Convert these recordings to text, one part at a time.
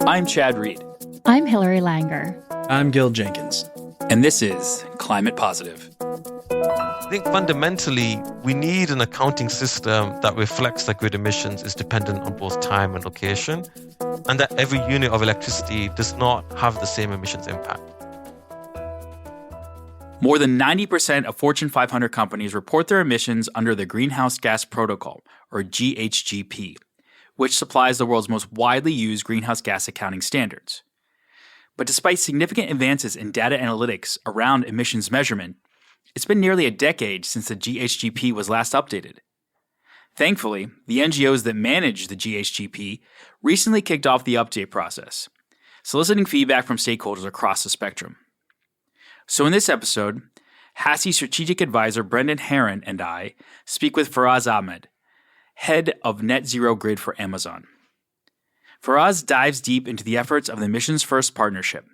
I'm Chad Reed. I'm Hilary Langer. I'm Gil Jenkins. And this is Climate Positive. I think fundamentally, we need an accounting system that reflects that grid emissions is dependent on both time and location, and that every unit of electricity does not have the same emissions impact. More than 90% of Fortune 500 companies report their emissions under the Greenhouse Gas Protocol, or GHGP, which supplies the world's most widely used greenhouse gas accounting standards. But despite significant advances in data analytics around emissions measurement, it's been nearly a decade since the GHGP was last updated. Thankfully, the NGOs that manage the GHGP recently kicked off the update process, soliciting feedback from stakeholders across the spectrum. So in this episode, HASI Strategic Advisor Brendan Herron and I speak with Faraz Ahmad, head of Net Zero Grid for Amazon. Faraz dives deep into the efforts of the Emissions First Partnership,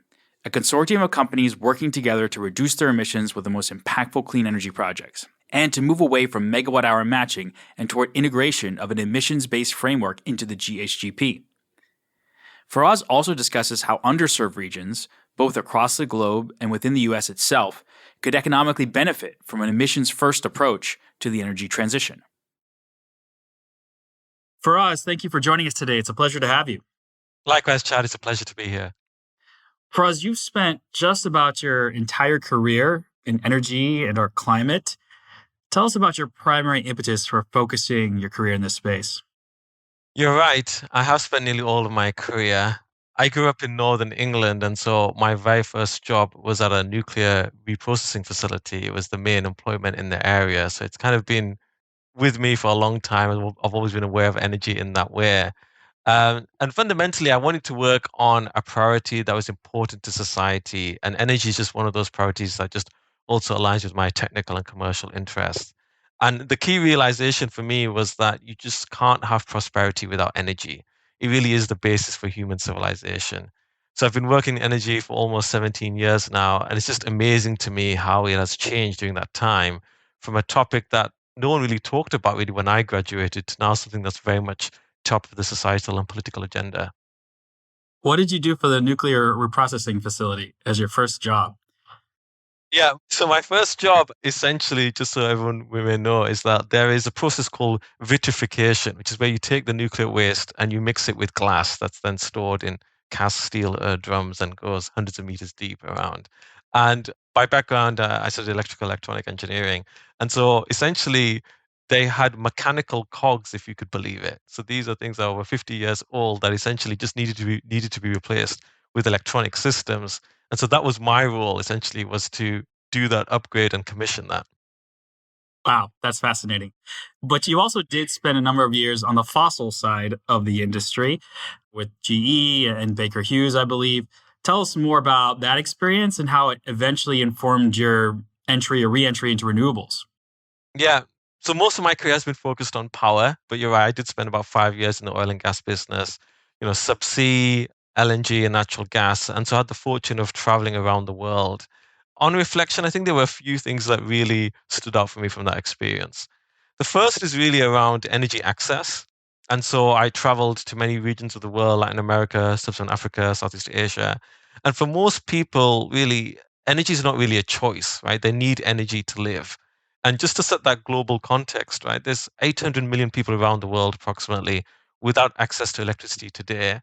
a consortium of companies working together to reduce their emissions with the most impactful clean energy projects, and to move away from megawatt-hour matching and toward integration of an emissions-based framework into the GHGP. Faraz also discusses how underserved regions, both across the globe and within the U.S. itself, could economically benefit from an emissions-first approach to the energy transition. Faraz, thank you for joining us today. It's a pleasure to have you. Likewise, Chad, it's a pleasure to be here. Faraz, you've spent just about your entire career in energy and our climate. Tell us about your primary impetus for focusing your career in this space. You're right. I have spent nearly all of my career. I grew up in northern England, and so my very first job was at a nuclear reprocessing facility. It was the main employment in the area. So it's kind of been with me for a long time. I've always been aware of energy in that way. And fundamentally, I wanted to work on a priority that was important to society. And energy is just one of those priorities that just also aligns with my technical and commercial interests. And the key realization for me was that you just can't have prosperity without energy. It really is the basis for human civilization. So I've been working in energy for almost 17 years now, and it's just amazing to me how it has changed during that time from a topic that no one really talked about really when I graduated to now something that's very much top of the societal and political agenda. What did you do for the nuclear reprocessing facility as your first job? Yeah, so my first job, essentially, just so everyone we may know, is that there is a process called vitrification, which is where you take the nuclear waste and you mix it with glass that's then stored in cast steel drums and goes hundreds of meters deep around. And by background, I studied electrical electronic engineering. And so essentially, they had mechanical cogs, if you could believe it. So these are things that are over 50 years old that essentially just needed to be replaced with electronic systems. And so that was my role, essentially, was to do that upgrade and commission that. Wow, that's fascinating. But you also did spend a number of years on the fossil side of the industry with GE and Baker Hughes, I believe. Tell us more about that experience and how it eventually informed your entry or re-entry into renewables. Yeah. So most of my career has been focused on power, but you're right, I did spend about 5 years in the oil and gas business, subsea, LNG and natural gas. And so I had the fortune of traveling around the world. On reflection, I think there were a few things that really stood out for me from that experience. The first is really around energy access. And so I traveled to many regions of the world, Latin America, Sub-Saharan Africa, Southeast Asia. And for most people, really, energy is not really a choice, right? They need energy to live. And just to set that global context, right, there's 800 million people around the world approximately without access to electricity today.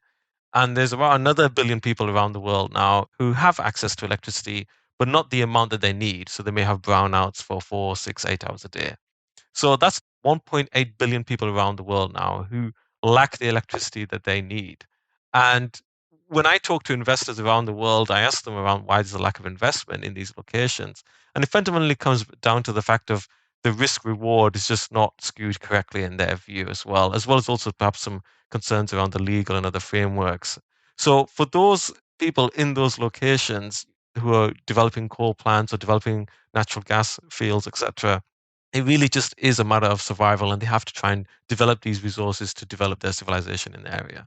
And there's about another billion people around the world now who have access to electricity, but not the amount that they need. So they may have brownouts for 4, 6, 8 hours a day. So that's 1.8 billion people around the world now who lack the electricity that they need. And when I talk to investors around the world, I ask them around why there's a lack of investment in these locations. And it fundamentally comes down to the fact of the risk reward is just not skewed correctly in their view as well as also perhaps some concerns around the legal and other frameworks. So for those people in those locations who are developing coal plants or developing natural gas fields, etc., it really just is a matter of survival, and they have to try and develop these resources to develop their civilization in the area.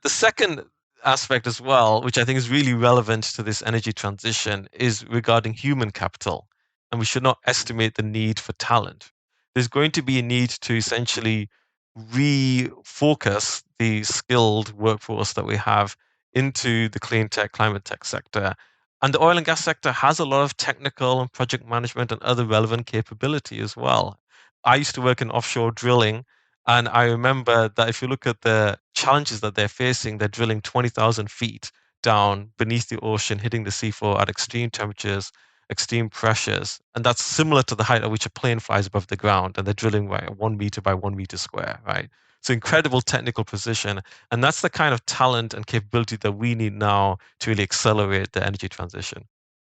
The second aspect as well, which I think is really relevant to this energy transition, is regarding human capital. And we should not estimate the need for talent. There's going to be a need to essentially refocus the skilled workforce that we have into the clean tech, climate tech sector. And the oil and gas sector has a lot of technical and project management and other relevant capability as well. I used to work in offshore drilling, and I remember that if you look at the challenges that they're facing, they're drilling 20,000 feet down beneath the ocean, hitting the seafloor at extreme temperatures, extreme pressures. And that's similar to the height at which a plane flies above the ground, and they're drilling right 1 meter by 1 meter square, right? So incredible technical precision. And that's the kind of talent and capability that we need now to really accelerate the energy transition.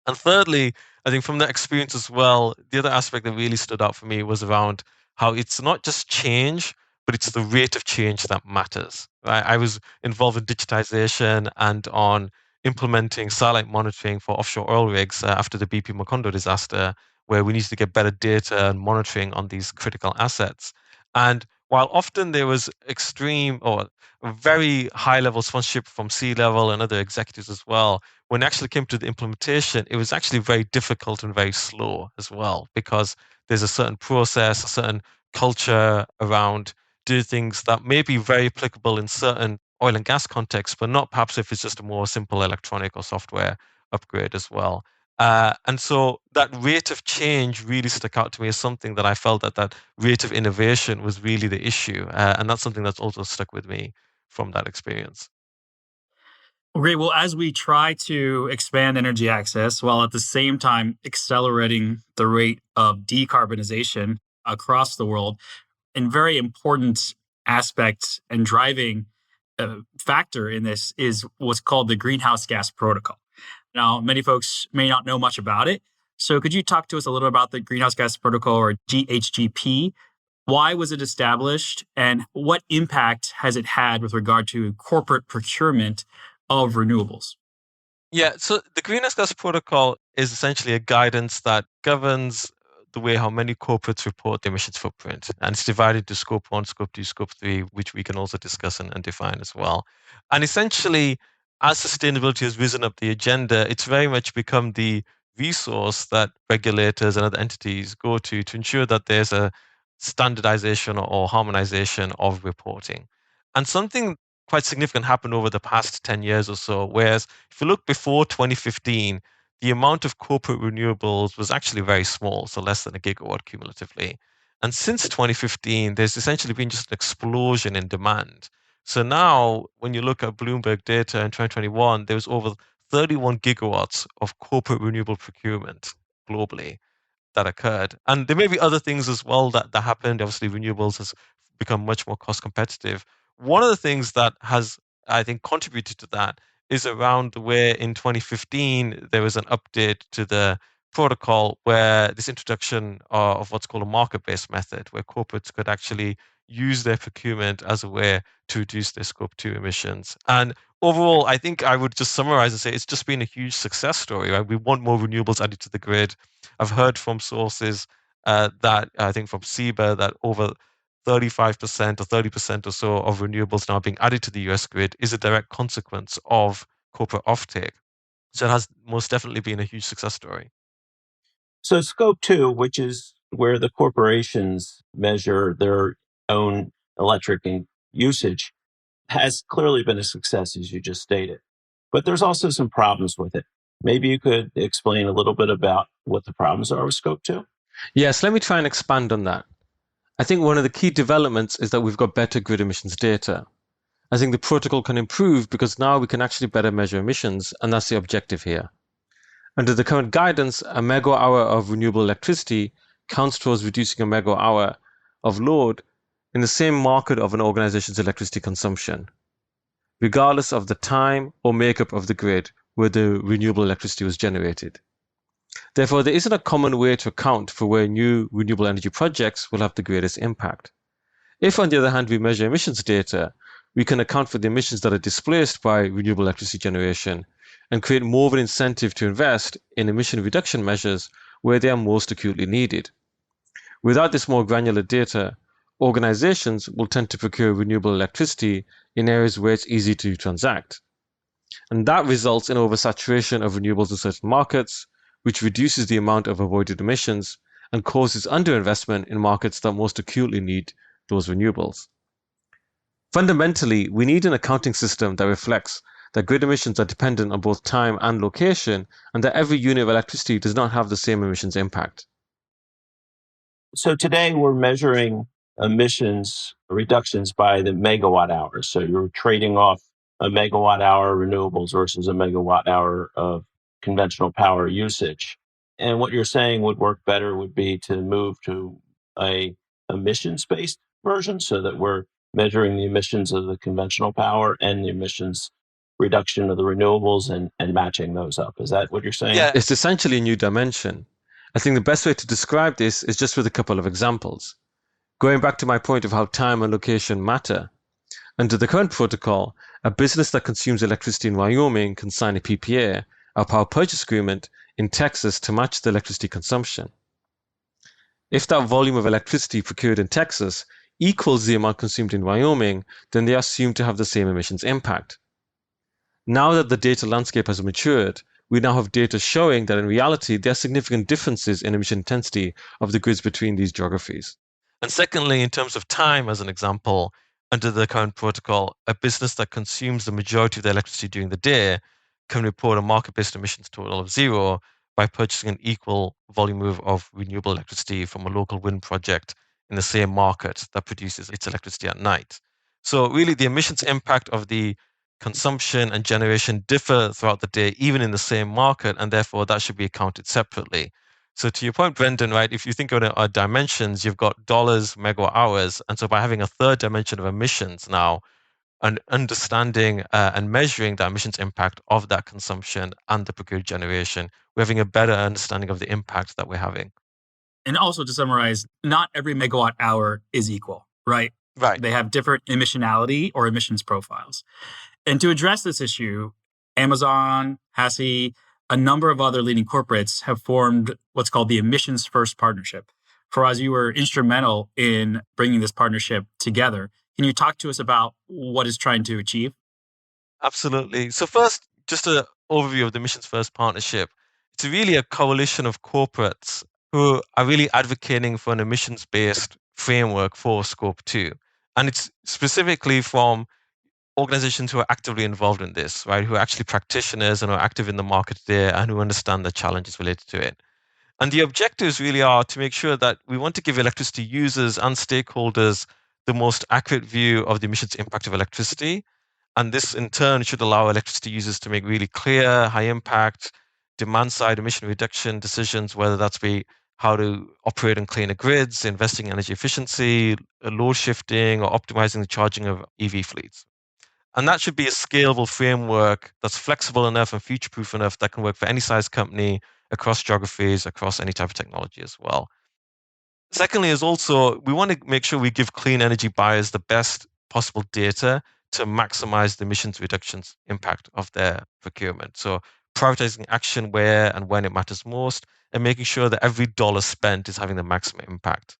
And thirdly, I think from that experience as well, the other aspect that really stood out for me was around how it's not just change, but it's the rate of change that matters. Right? I was involved in digitization and on implementing satellite monitoring for offshore oil rigs after the BP Macondo disaster, where we needed to get better data and monitoring on these critical assets. And while often there was extreme or very high level sponsorship from C-level and other executives as well, when it actually came to the implementation, it was actually very difficult and very slow as well, because there's a certain process, a certain culture around do things that may be very applicable in certain oil and gas contexts, but not perhaps if it's just a more simple electronic or software upgrade as well. And so that rate of change really stuck out to me as something that I felt that that rate of innovation was really the issue. And that's something that's also stuck with me from that experience. Great. Well, as we try to expand energy access while at the same time accelerating the rate of decarbonization across the world, and very important aspect and driving factor in this is what's called the greenhouse gas protocol. Now, many folks may not know much about it. So could you talk to us a little about the greenhouse gas protocol, or GHGP? Why was it established, and what impact has it had with regard to corporate procurement of renewables? Yeah, so the Greenhouse Gas Protocol is essentially a guidance that governs the way how many corporates report the emissions footprint. And it's divided into scope one, scope two, scope three, which we can also discuss and define as well. And essentially, as sustainability has risen up the agenda, it's very much become the resource that regulators and other entities go to ensure that there's a standardization or harmonization of reporting. And something quite significant happened over the past 10 years or so, whereas if you look before 2015, the amount of corporate renewables was actually very small, so less than a gigawatt cumulatively. And since 2015, there's essentially been just an explosion in demand. So now, when you look at Bloomberg data in 2021, there was over 31 gigawatts of corporate renewable procurement globally that occurred. And there may be other things as well that happened. Obviously, renewables has become much more cost competitive. One of the things that has, I think, contributed to that is around where in 2015 there was an update to the protocol where this introduction of what's called a market-based method, where corporates could actually use their procurement as a way to reduce their scope 2 emissions. And overall, I think I would just summarize and say it's just been a huge success story, right? We want more renewables added to the grid. I've heard from sources that I think from SEBA that over 35% or 30% or so of renewables now being added to the US grid is a direct consequence of corporate offtake. So it has most definitely been a huge success story. So, scope two, which is where the corporations measure their own usage, has clearly been a success, as you just stated. But there's also some problems with it. Maybe you could explain a little bit about what the problems are with scope two? Yes, let me try and expand on that. I think one of the key developments is that we've got better grid emissions data. I think the protocol can improve because now we can actually better measure emissions, and that's the objective here. Under the current guidance, a megawatt hour of renewable electricity counts towards reducing a megawatt hour of load in the same market of an organization's electricity consumption, regardless of the time or makeup of the grid where the renewable electricity was generated. Therefore, there isn't a common way to account for where new renewable energy projects will have the greatest impact. If, on the other hand, we measure emissions data, we can account for the emissions that are displaced by renewable electricity generation and create more of an incentive to invest in emission reduction measures where they are most acutely needed. Without this more granular data, organizations will tend to procure renewable electricity in areas where it's easy to transact. And that results in oversaturation of renewables in certain markets, which reduces the amount of avoided emissions and causes underinvestment in markets that most acutely need those renewables. Fundamentally, we need an accounting system that reflects that grid emissions are dependent on both time and location, and that every unit of electricity does not have the same emissions impact. So today we're measuring emissions reductions by the megawatt hour. So you're trading off a megawatt hour renewables versus a megawatt hour of conventional power usage. And what you're saying would work better would be to move to a emissions-based version so that we're measuring the emissions of the conventional power and the emissions reduction of the renewables and matching those up. Is that what you're saying? Yeah, it's essentially a new dimension. I think the best way to describe this is just with a couple of examples. Going back to my point of how time and location matter, under the current protocol, a business that consumes electricity in Wyoming can sign a PPA, a power purchase agreement, in Texas to match the electricity consumption. If that volume of electricity procured in Texas equals the amount consumed in Wyoming, then they are assumed to have the same emissions impact. Now that the data landscape has matured, we now have data showing that in reality, there are significant differences in emission intensity of the grids between these geographies. And secondly, in terms of time, as an example, under the current protocol, a business that consumes the majority of the electricity during the day can report a market-based emissions total of 0 by purchasing an equal volume of renewable electricity from a local wind project in the same market that produces its electricity at night. So really, the emissions impact of the consumption and generation differ throughout the day, even in the same market, and therefore that should be accounted separately. So to your point, Brendan, right, if you think of our dimensions, you've got dollars, megawatt hours. And so by having a third dimension of emissions now, and understanding and measuring the emissions impact of that consumption and the procured generation, we're having a better understanding of the impact that we're having. And also to summarize, not every megawatt hour is equal, right? Right. They have different emissionality or emissions profiles. And to address this issue, Amazon, HASI, a number of other leading corporates have formed what's called the Emissions First Partnership. Faraz, you were instrumental in bringing this partnership together. Can you talk to us about what it's trying to achieve? Absolutely. So first, just an overview of the Emissions First Partnership. It's really a coalition of corporates who are really advocating for an emissions-based framework for Scope 2. And it's specifically from organizations who are actively involved in this, right? Who are actually practitioners and are active in the market today and who understand the challenges related to it. And the objectives really are to make sure that we want to give electricity users and stakeholders the most accurate view of the emissions impact of electricity. And this in turn should allow electricity users to make really clear, high impact, demand side emission reduction decisions, whether that's be how to operate on cleaner grids, investing in energy efficiency, load shifting, or optimizing the charging of EV fleets. And that should be a scalable framework that's flexible enough and future proof enough that can work for any size company across geographies, across any type of technology as well. Secondly, is also we want to make sure we give clean energy buyers the best possible data to maximize the emissions reductions impact of their procurement. So prioritizing action where and when it matters most, and making sure that every dollar spent is having the maximum impact.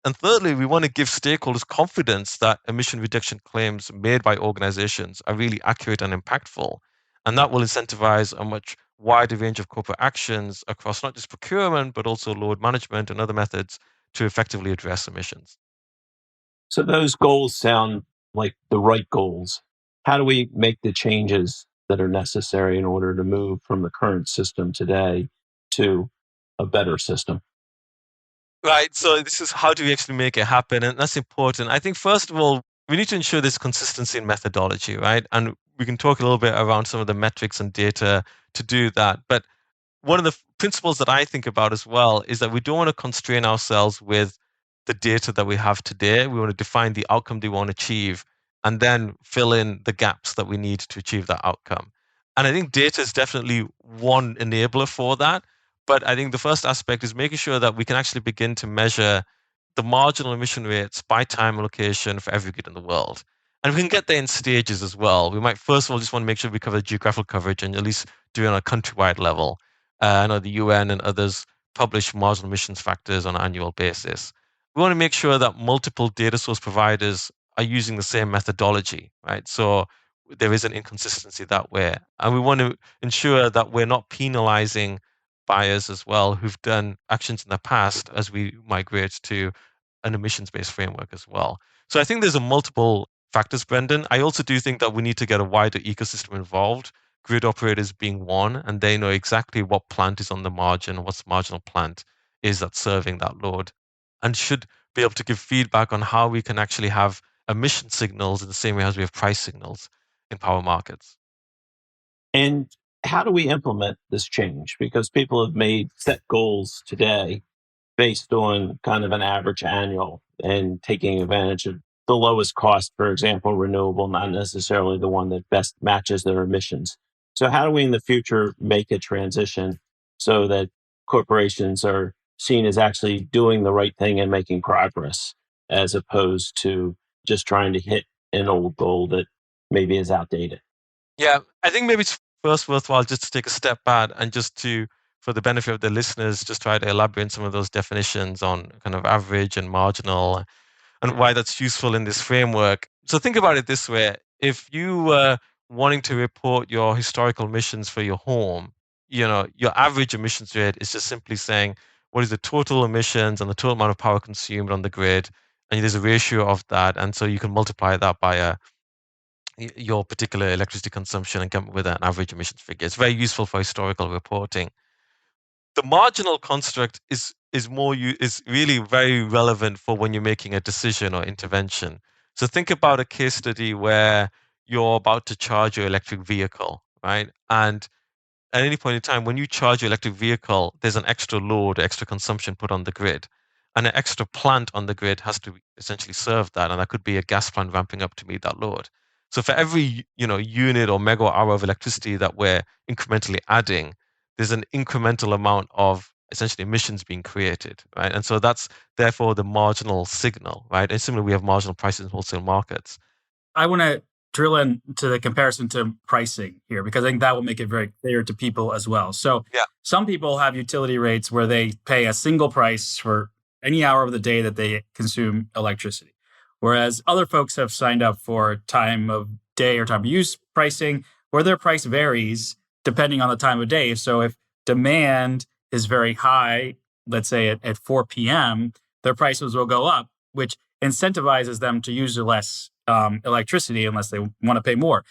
And thirdly, we want to give stakeholders confidence that emission reduction claims made by organizations are really accurate and impactful. And that will incentivize a much wider range of corporate actions across not just procurement, but also load management and other methods to effectively address emissions. So those goals sound like the right goals. How do we make the changes that are necessary in order to move from the current system today to a better system? Right. So this is how do we actually make it happen? And that's important. I think first of all, we need to ensure there's consistency in methodology, right? And we can talk a little bit around some of the metrics and data to do that. But one of the principles that I think about as well is that we don't want to constrain ourselves with the data that we have today. We want to define the outcome they want to achieve and then fill in the gaps that we need to achieve that outcome. And I think data is definitely one enabler for that. But I think the first aspect is making sure that we can actually begin to measure the marginal emission rates by time and location for every grid in the world. And we can get there in stages as well. We might first of all just want to make sure we cover geographical coverage and at least do it on a countrywide level. I know the UN and others publish marginal emissions factors on an annual basis. We want to make sure that multiple data source providers are using the same methodology, right? So there is an inconsistency that way. And we want to ensure that we're not penalizing buyers as well who've done actions in the past as we migrate to an emissions-based framework as well. So I think there's a multiple factors, Brendan. I also do think that we need to get a wider ecosystem involved, grid operators being one, and they know exactly what plant is on the margin, what's the marginal plant is that's serving that load, and should be able to give feedback on how we can actually have emission signals in the same way as we have price signals in power markets. And how do we implement this change? Because people have made set goals today based on kind of an average annual and taking advantage of the lowest cost, for example, renewable, not necessarily the one that best matches their emissions. So, how do we in the future make a transition so that corporations are seen as actually doing the right thing and making progress as opposed to just trying to hit an old goal that maybe is outdated? Yeah, I think maybe it's first worthwhile just to take a step back and just to, for the benefit of the listeners, just try to elaborate some of those definitions on kind of average and marginal and why that's useful in this framework. So think about it this way. If you were wanting to report your historical emissions for your home, your average emissions rate is just simply saying what is the total emissions and the total amount of power consumed on the grid, and there's a ratio of that, and so you can multiply that by your particular electricity consumption and come up with an average emissions figure. It's very useful for historical reporting. The marginal construct is really very relevant for when you're making a decision or intervention. So think about a case study where you're about to charge your electric vehicle, right? And at any point in time, when you charge your electric vehicle, there's an extra load, extra consumption put on the grid. And an extra plant on the grid has to essentially serve that. And that could be a gas plant ramping up to meet that load. So for every unit or megawatt hour of electricity that we're incrementally adding, there's an incremental amount of essentially emissions being created, right? And so that's therefore the marginal signal, right? And similarly, we have marginal prices in wholesale markets. I want to drill into the comparison to pricing here because I think that will make it very clear to people as well. So some people have utility rates where they pay a single price for any hour of the day that they consume electricity. Whereas other folks have signed up for time of day or time of use pricing where their price varies depending on the time of day. So if demand is very high, let's say at 4 p.m., their prices will go up, which incentivizes them to use less electricity unless they want to pay more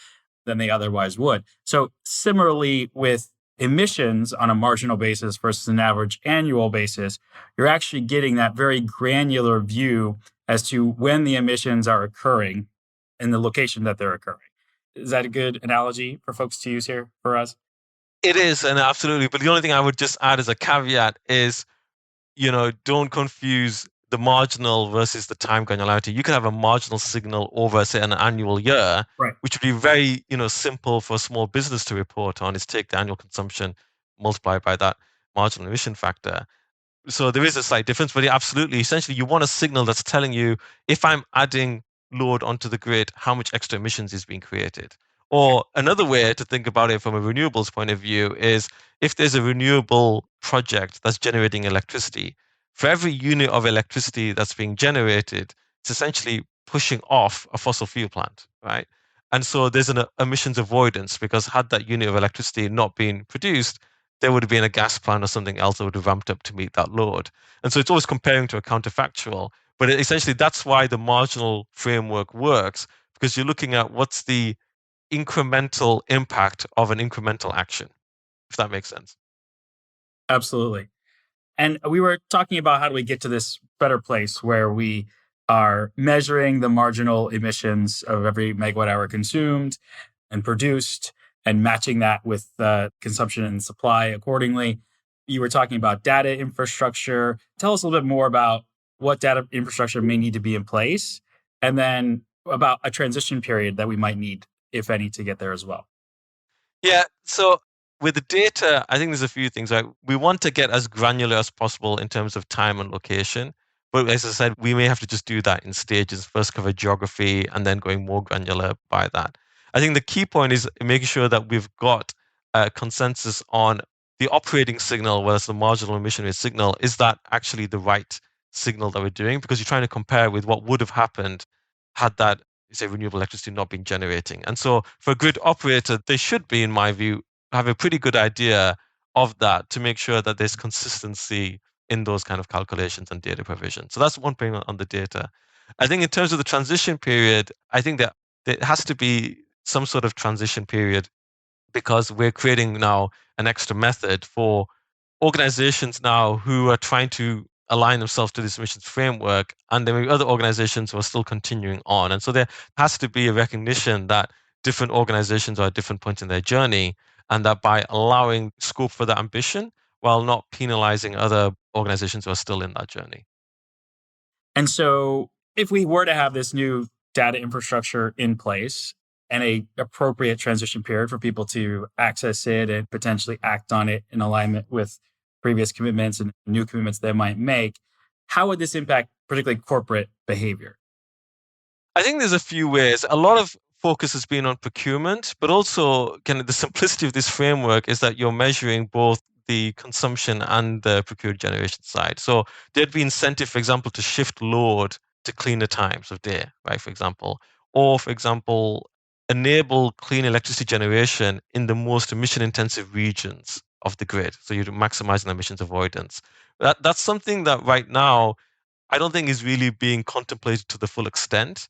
than they otherwise would. So similarly with emissions on a marginal basis versus an average annual basis, you're actually getting that very granular view as to when the emissions are occurring and the location that they're occurring. Is that a good analogy for folks to use here for us? It is, and absolutely. But the only thing I would just add as a caveat is, don't confuse the marginal versus the time granularity. You can have a marginal signal over, say, an annual year, right, which would be very, simple for a small business to report on, is take the annual consumption, multiply by that marginal emission factor. So there is a slight difference, but absolutely, essentially, you want a signal that's telling you if I'm adding load onto the grid, how much extra emissions is being created. Or another way to think about it from a renewables point of view is if there's a renewable project that's generating electricity, for every unit of electricity that's being generated, it's essentially pushing off a fossil fuel plant, right? And so there's an emissions avoidance because had that unit of electricity not been produced, there would have been a gas plant or something else that would have ramped up to meet that load. And so it's always comparing to a counterfactual. But essentially, that's why the marginal framework works, because you're looking at what's the incremental impact of an incremental action, if that makes sense. Absolutely. And we were talking about how do we get to this better place where we are measuring the marginal emissions of every megawatt hour consumed and produced and matching that with consumption and supply accordingly. You were talking about data infrastructure. Tell us a little bit more about what data infrastructure may need to be in place, and then about a transition period that we might need, if any, to get there as well. Yeah. So with the data, I think there's a few things, right? We want to get as granular as possible in terms of time and location. But as I said, we may have to just do that in stages, first cover geography and then going more granular by that. I think the key point is making sure that we've got a consensus on the operating signal, whether it's the marginal emission rate signal, is that actually the right signal that we're doing? Because you're trying to compare with what would have happened had that, say, renewable electricity not been generating. And so for a grid operator, they should be, in my view, have a pretty good idea of that to make sure that there's consistency in those kind of calculations and data provision. So that's one thing on the data. I think in terms of the transition period, I think that there has to be some sort of transition period because we're creating now an extra method for organizations now who are trying to align themselves to this emissions framework, and there may be other organizations who are still continuing on. And so there has to be a recognition that different organizations are at different points in their journey, and that by allowing scope for that ambition while not penalizing other organizations who are still in that journey. And so if we were to have this new data infrastructure in place and a appropriate transition period for people to access it and potentially act on it in alignment with previous commitments and new commitments they might make, how would this impact particularly corporate behavior? I think there's a few ways. A lot of focus has been on procurement, but also kind of the simplicity of this framework is that you're measuring both the consumption and the procured generation side. So there'd be incentive, for example, to shift load to cleaner times of day, right? For example, or for example, enable clean electricity generation in the most emission intensive regions of the grid. So you're maximizing emissions avoidance. That's something that right now I don't think is really being contemplated to the full extent.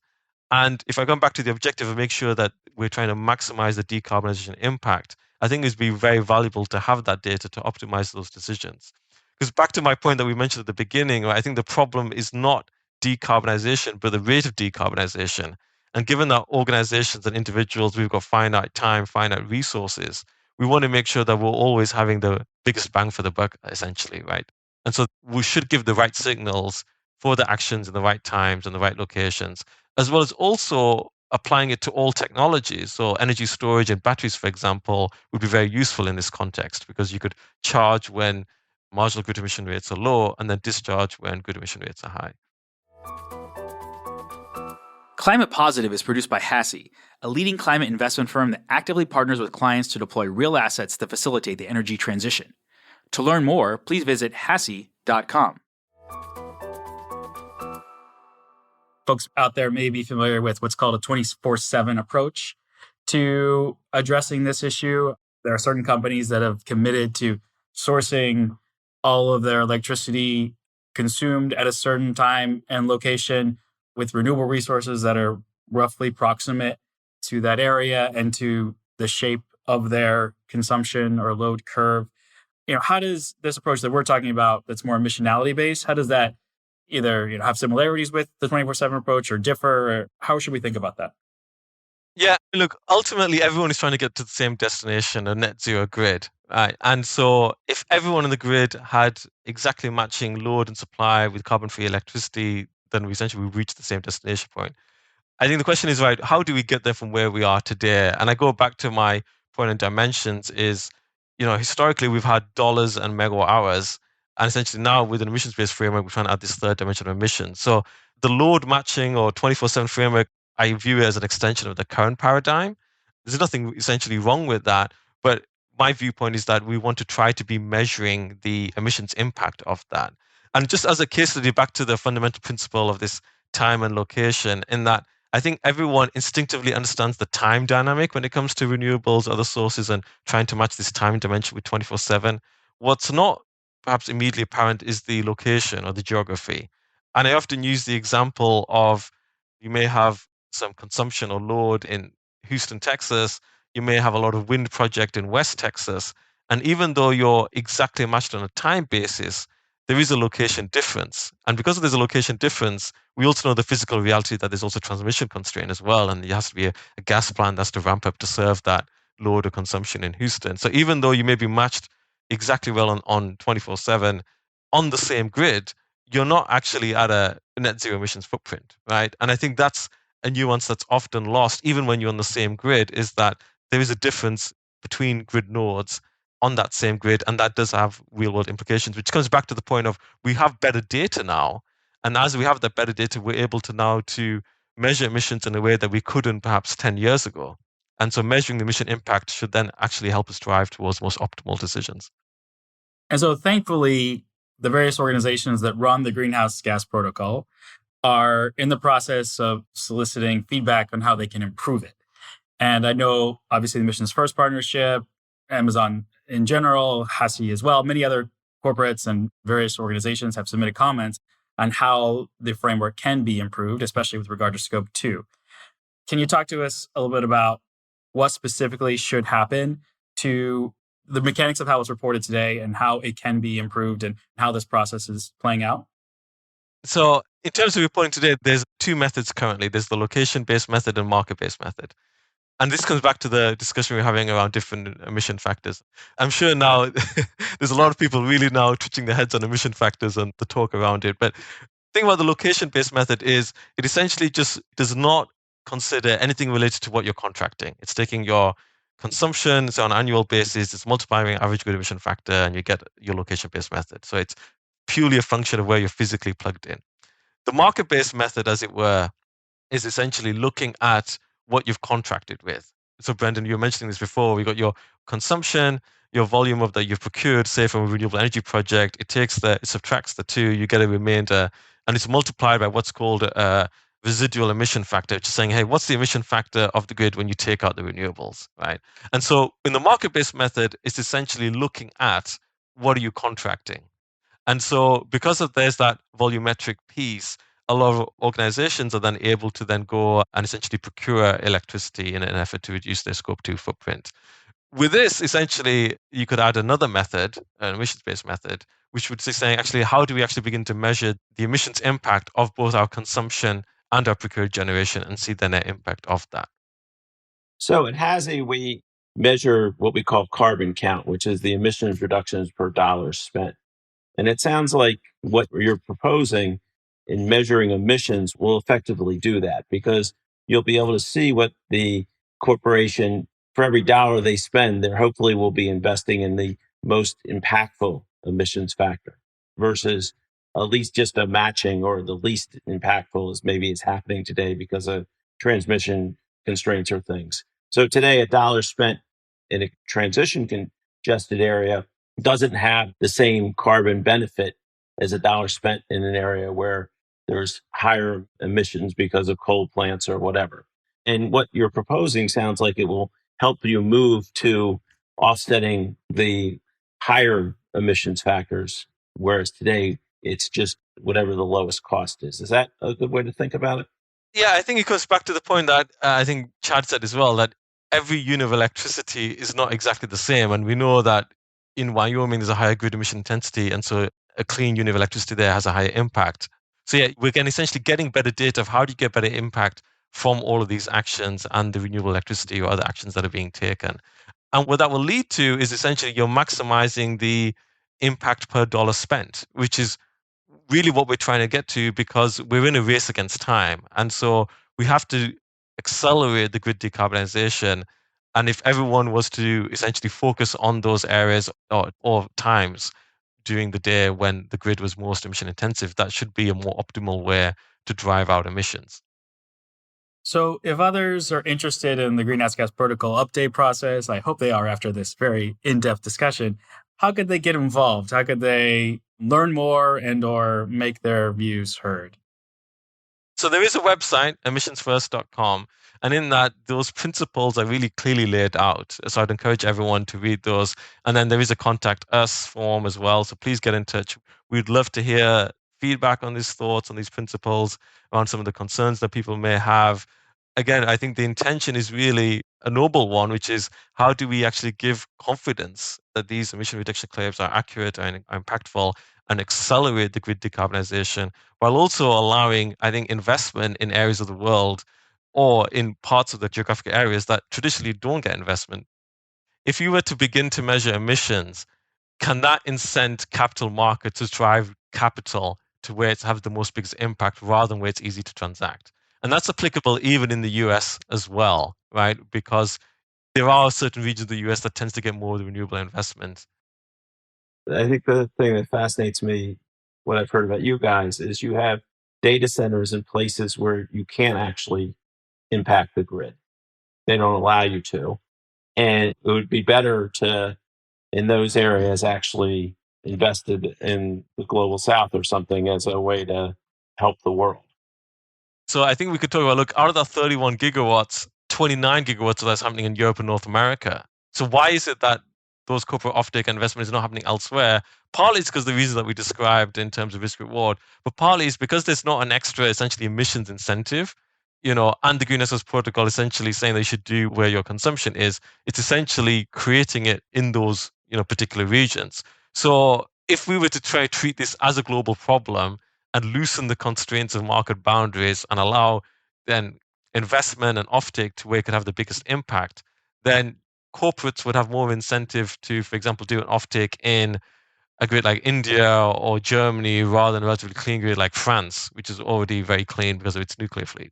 And if I come back to the objective of make sure that we're trying to maximize the decarbonization impact, I think it's be very valuable to have that data to optimize those decisions. Because back to my point that we mentioned at the beginning, right, I think the problem is not decarbonization, but the rate of decarbonization. And given that organizations and individuals, we've got finite time, finite resources, we want to make sure that we're always having the biggest bang for the buck, essentially, right? And so we should give the right signals for the actions in the right times and the right locations, as well as also applying it to all technologies. So energy storage and batteries, for example, would be very useful in this context because you could charge when marginal grid emission rates are low and then discharge when grid emission rates are high. Climate Positive is produced by HASI, a leading climate investment firm that actively partners with clients to deploy real assets that facilitate the energy transition. To learn more, please visit hasi.com. Folks out there may be familiar with what's called a 24/7 approach to addressing this issue. There are certain companies that have committed to sourcing all of their electricity consumed at a certain time and location with renewable resources that are roughly proximate to that area and to the shape of their consumption or load curve. How does this approach that we're talking about that's more emissionality based, how does that either have similarities with the 24/7 approach or differ? Or how should we think about that? Yeah, look, ultimately everyone is trying to get to the same destination, a net zero grid, right? And so if everyone in the grid had exactly matching load and supply with carbon-free electricity, then we essentially reach the same destination point. I think the question is, right, how do we get there from where we are today? And I go back to my point on dimensions is, historically we've had dollars and megawatt hours. And essentially now with an emissions-based framework, we're trying to add this third dimension of emissions. So the load matching or 24/7 framework, I view it as an extension of the current paradigm. There's nothing essentially wrong with that. But my viewpoint is that we want to try to be measuring the emissions impact of that. And just as a case study, back to the fundamental principle of this time and location, in that I think everyone instinctively understands the time dynamic when it comes to renewables, other sources, and trying to match this time dimension with 24/7. What's not perhaps immediately apparent is the location or the geography. And I often use the example of you may have some consumption or load in Houston, Texas. You may have a lot of wind project in West Texas. And even though you're exactly matched on a time basis, there is a location difference. And because there's a location difference, we also know the physical reality that there's also transmission constraint as well. And there has to be a gas plant that's to ramp up to serve that load of consumption in Houston. So even though you may be matched exactly well on 24/7 on the same grid, you're not actually at a net zero emissions footprint, right? And I think that's a nuance that's often lost, even when you're on the same grid, is that there is a difference between grid nodes on that same grid, and that does have real world implications, which comes back to the point of we have better data now. And as we have that better data, we're able to now to measure emissions in a way that we couldn't perhaps 10 years ago. And so measuring the emission impact should then actually help us drive towards most optimal decisions. And so thankfully, the various organizations that run the greenhouse gas protocol are in the process of soliciting feedback on how they can improve it. And I know, obviously, the Emissions First Partnership, Amazon in general, HASI as well, many other corporates and various organizations have submitted comments on how the framework can be improved, especially with regard to scope 2. Can you talk to us a little bit about what specifically should happen to the mechanics of how it's reported today and how it can be improved and how this process is playing out? So in terms of reporting today, there's two methods currently. There's the location-based method and market-based method. And this comes back to the discussion we're having around different emission factors. I'm sure now there's a lot of people really now twitching their heads on emission factors and the talk around it. But the thing about the location-based method is it essentially just does not consider anything related to what you're contracting. It's taking your consumption, so on an annual basis, it's multiplying average good emission factor, and you get your location-based method. So it's purely a function of where you're physically plugged in. The market-based method, as it were, is essentially looking at what you've contracted with. So, Brendan, you were mentioning this before. We got your consumption, your volume of that you've procured, say from a renewable energy project. It subtracts the two, you get a remainder, and it's multiplied by what's called a residual emission factor, which is saying, hey, what's the emission factor of the grid when you take out the renewables, right? And so, in the market-based method, it's essentially looking at what are you contracting. And so because of there's that volumetric piece, a lot of organizations are then able to then go and essentially procure electricity in an effort to reduce their scope 2 footprint. With this, essentially, you could add another method, an emissions-based method, which would be saying, actually, how do we actually begin to measure the emissions impact of both our consumption and our procured generation and see the net impact of that? So we measure what we call carbon count, which is the emissions reductions per dollar spent. And it sounds like what you're proposing in measuring emissions will effectively do that because you'll be able to see what the corporation, for every dollar they spend, they hopefully will be investing in the most impactful emissions factor versus at least just a matching or the least impactful as maybe it's happening today because of transmission constraints or things. So today, a dollar spent in a transition congested area doesn't have the same carbon benefit as a dollar spent in an area where there's higher emissions because of coal plants or whatever. And what you're proposing sounds like it will help you move to offsetting the higher emissions factors, whereas today it's just whatever the lowest cost is. Is that a good way to think about it? Yeah, I think it goes back to the point that I think Chad said as well, that every unit of electricity is not exactly the same. And we know that in Wyoming, there's a higher grid emission intensity. And so a clean unit of electricity there has a higher impact. So yeah, we're essentially getting better data of how do you get better impact from all of these actions and the renewable electricity or other actions that are being taken. And what that will lead to is essentially you're maximizing the impact per dollar spent, which is really what we're trying to get to because we're in a race against time. And so we have to accelerate the grid decarbonization. And if everyone was to essentially focus on those areas or times during the day when the grid was most emission intensive, that should be a more optimal way to drive out emissions. So, if others are interested in the Greenhouse Gas Protocol update process, I hope they are after this very in-depth discussion, how could they get involved? How could they learn more and or make their views heard? So there is a website, emissionsfirst.com, and in that, those principles are really clearly laid out. So I'd encourage everyone to read those. And then there is a contact us form as well. So please get in touch. We'd love to hear feedback on these thoughts, on these principles, around some of the concerns that people may have. Again, I think the intention is really a noble one, which is how do we actually give confidence that these emission reduction claims are accurate and impactful and accelerate the grid decarbonization while also allowing, I think, investment in areas of the world or in parts of the geographic areas that traditionally don't get investment. If you were to begin to measure emissions, can that incent capital markets to drive capital to where it has the most biggest impact rather than where it's easy to transact? And that's applicable even in the US as well, right? Because there are certain regions of the US that tends to get more of the renewable investment. I think the thing that fascinates me, what I've heard about you guys, is you have data centers in places where you can't actually impact the grid. They don't allow you to. And it would be better to, in those areas, actually invested in the global south or something as a way to help the world. So I think we could talk about, look, out of that 31 gigawatts, 29 gigawatts of that's happening in Europe and North America. So why is it that those corporate offtake investments is not happening elsewhere, partly it's because the reasons that we described in terms of risk reward, but partly it's because there's not an extra essentially emissions incentive, and the Green Access Protocol essentially saying they should do where your consumption is. It's essentially creating it in those, particular regions. So if we were to try to treat this as a global problem and loosen the constraints of market boundaries and allow then investment and offtake to where it could have the biggest impact, then corporates would have more incentive to, for example, do an offtake in a grid like India or Germany rather than a relatively clean grid like France, which is already very clean because of its nuclear fleet.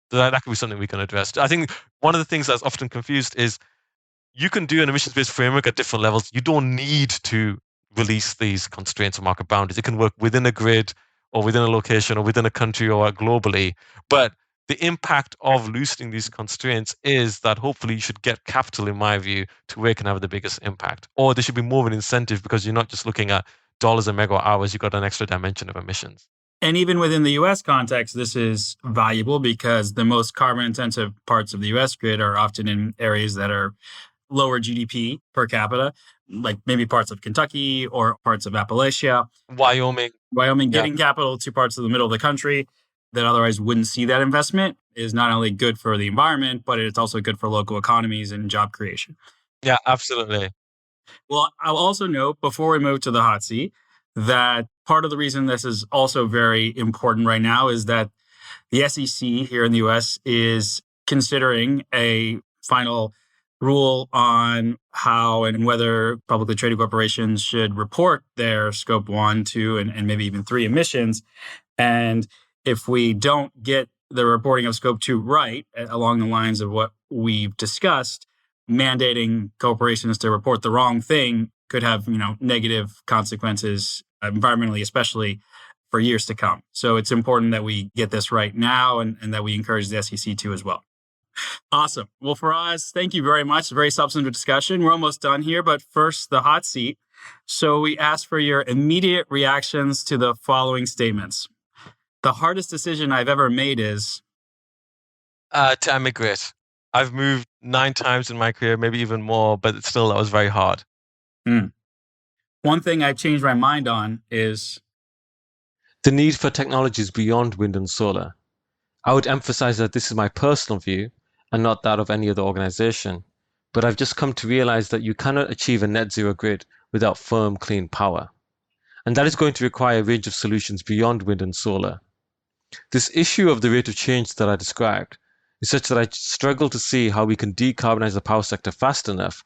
So that could be something we can address. I think one of the things that's often confused is you can do an emissions-based framework at different levels. You don't need to release these constraints or market boundaries. It can work within a grid or within a location or within a country or globally. But the impact of loosening these constraints is that hopefully you should get capital, in my view, to where it can have the biggest impact. Or there should be more of an incentive because you're not just looking at dollars and megawatt hours, you've got an extra dimension of emissions. And even within the US context, this is valuable because the most carbon intensive parts of the US grid are often in areas that are lower GDP per capita, like maybe parts of Kentucky or parts of Appalachia. Wyoming. Getting capital to parts of the middle of the country that otherwise wouldn't see that investment is not only good for the environment, but it's also good for local economies and job creation. Yeah, absolutely. Well, I'll also note before we move to the hot seat that part of the reason this is also very important right now is that the SEC here in the US is considering a final rule on how and whether publicly traded corporations should report their scope 1, 2, and maybe even 3 emissions. And if we don't get the reporting of scope 2 right, along the lines of what we've discussed, mandating corporations to report the wrong thing could have, negative consequences, environmentally, especially for years to come. So it's important that we get this right now and that we encourage the SEC to as well. Awesome. Well, Faraz, thank you very much. Very substantive discussion. We're almost done here, but first, the hot seat. So we ask for your immediate reactions to the following statements. The hardest decision I've ever made is... to emigrate. I've moved 9 times in my career, maybe even more, but still, that was very hard. One thing I've changed my mind on is... the need for technologies beyond wind and solar. I would emphasize that this is my personal view and not that of any other organization, but I've just come to realize that you cannot achieve a net zero grid without firm, clean power. And that is going to require a range of solutions beyond wind and solar. This issue of the rate of change that I described is such that I struggle to see how we can decarbonize the power sector fast enough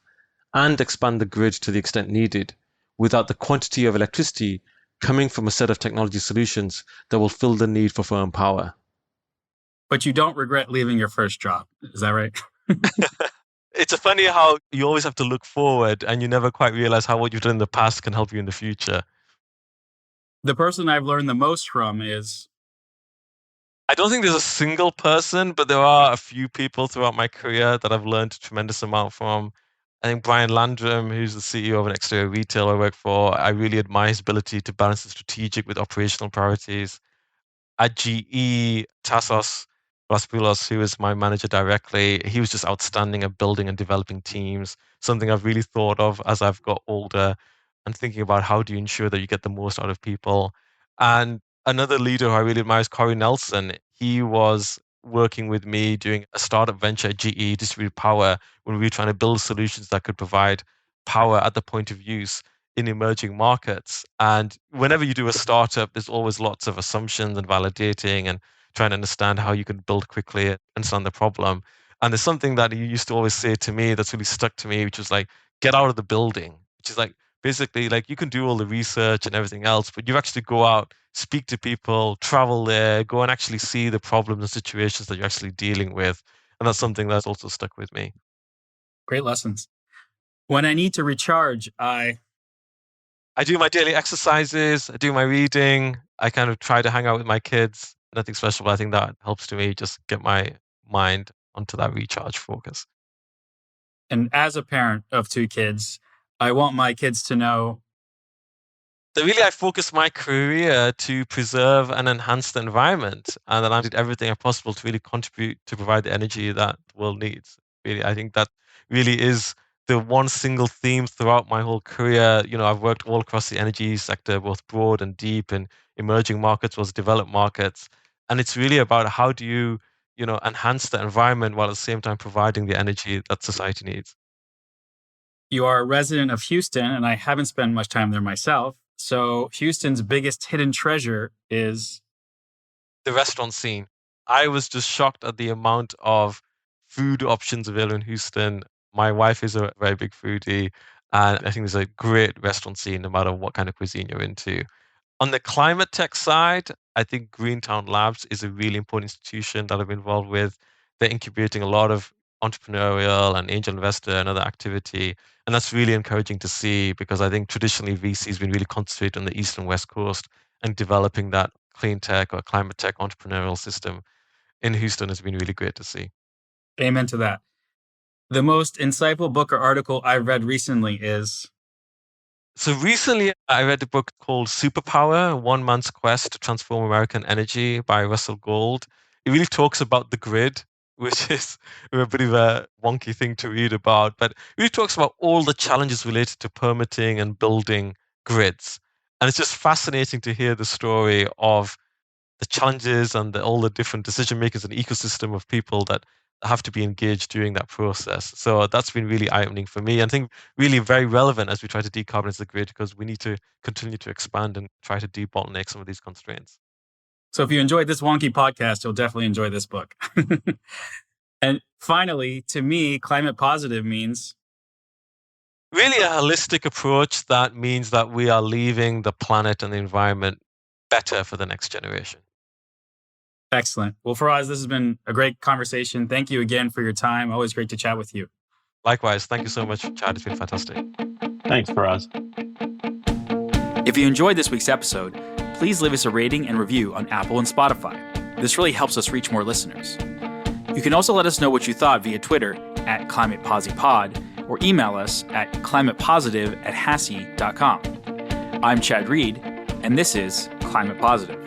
and expand the grid to the extent needed without the quantity of electricity coming from a set of technology solutions that will fill the need for firm power. But you don't regret leaving your first job. Is that right? It's funny how you always have to look forward and you never quite realize how what you've done in the past can help you in the future. The person I've learned the most from is... I don't think there's a single person, but there are a few people throughout my career that I've learned a tremendous amount from. I think Brian Landrum, who's the CEO of an exterior retailer I work for, I really admire his ability to balance the strategic with operational priorities. At GE, Tassos Vlaspoulos, who is my manager directly, he was just outstanding at building and developing teams, something I've really thought of as I've got older and thinking about how do you ensure that you get the most out of people. And another leader who I really admire is Corey Nelson. He was working with me doing a startup venture at GE, Distributed Power, when we were trying to build solutions that could provide power at the point of use in emerging markets. And whenever you do a startup, there's always lots of assumptions and validating and trying to understand how you can build quickly and understand the problem. And there's something that he used to always say to me that's really stuck to me, which was like, get out of the building, which is like, basically like you can do all the research and everything else, but you actually go out, speak to people, travel there, go and actually see the problems and situations that you're actually dealing with. And that's something that's also stuck with me. Great lessons. When I need to recharge, I do my daily exercises, I do my reading, I kind of try to hang out with my kids. Nothing special, but I think that helps to me just get my mind onto that recharge focus. And as a parent of 2 kids, I want my kids to know... So really, I focused my career to preserve and enhance the environment, and that I did everything possible to really contribute to provide the energy that the world needs. Really, I think that really is the one single theme throughout my whole career. I've worked all across the energy sector, both broad and deep, in emerging markets was developed markets. And it's really about how do you, enhance the environment while at the same time providing the energy that society needs. You are a resident of Houston, and I haven't spent much time there myself. So Houston's biggest hidden treasure is The restaurant scene. I was just shocked at the amount of food options available in Houston. My wife is a very big foodie, and I think there's a great restaurant scene no matter what kind of cuisine you're into. On the climate tech side, I think Greentown Labs is a really important institution that I've been involved with. They're incubating a lot of entrepreneurial and angel investor and other activity. And that's really encouraging to see because I think traditionally VC has been really concentrated on the East and West Coast, and developing that clean tech or climate tech entrepreneurial system in Houston has been really great to see. amen to that. The most insightful book or article I've read recently is So recently, I read a book called Superpower: One Man's Quest to Transform American Energy by Russell Gold. It really talks about the grid, which is a bit of a wonky thing to read about, but it really talks about all the challenges related to permitting and building grids. And it's just fascinating to hear the story of the challenges and all the different decision makers and ecosystem of people that have to be engaged during that process. So that's been really eye-opening for me, and I think really very relevant as we try to decarbonize the grid, because we need to continue to expand and try to debottleneck some of these constraints. so if you enjoyed this wonky podcast, you'll definitely enjoy this book. And finally, to me, climate positive means Really a holistic approach that means that we are leaving the planet and the environment better for the next generation. excellent. Well, Faraz, this has been a great conversation. Thank you again for your time. Always great to chat with you. Likewise, thank you so much, Chad. It's been fantastic. Thanks, Faraz. If you enjoyed this week's episode, please leave us a rating and review on Apple and Spotify. This really helps us reach more listeners. You can also let us know what you thought via Twitter at ClimatePosiPod or email us at climatepositive@hasi.com. I'm Chad Reed, and this is Climate Positive.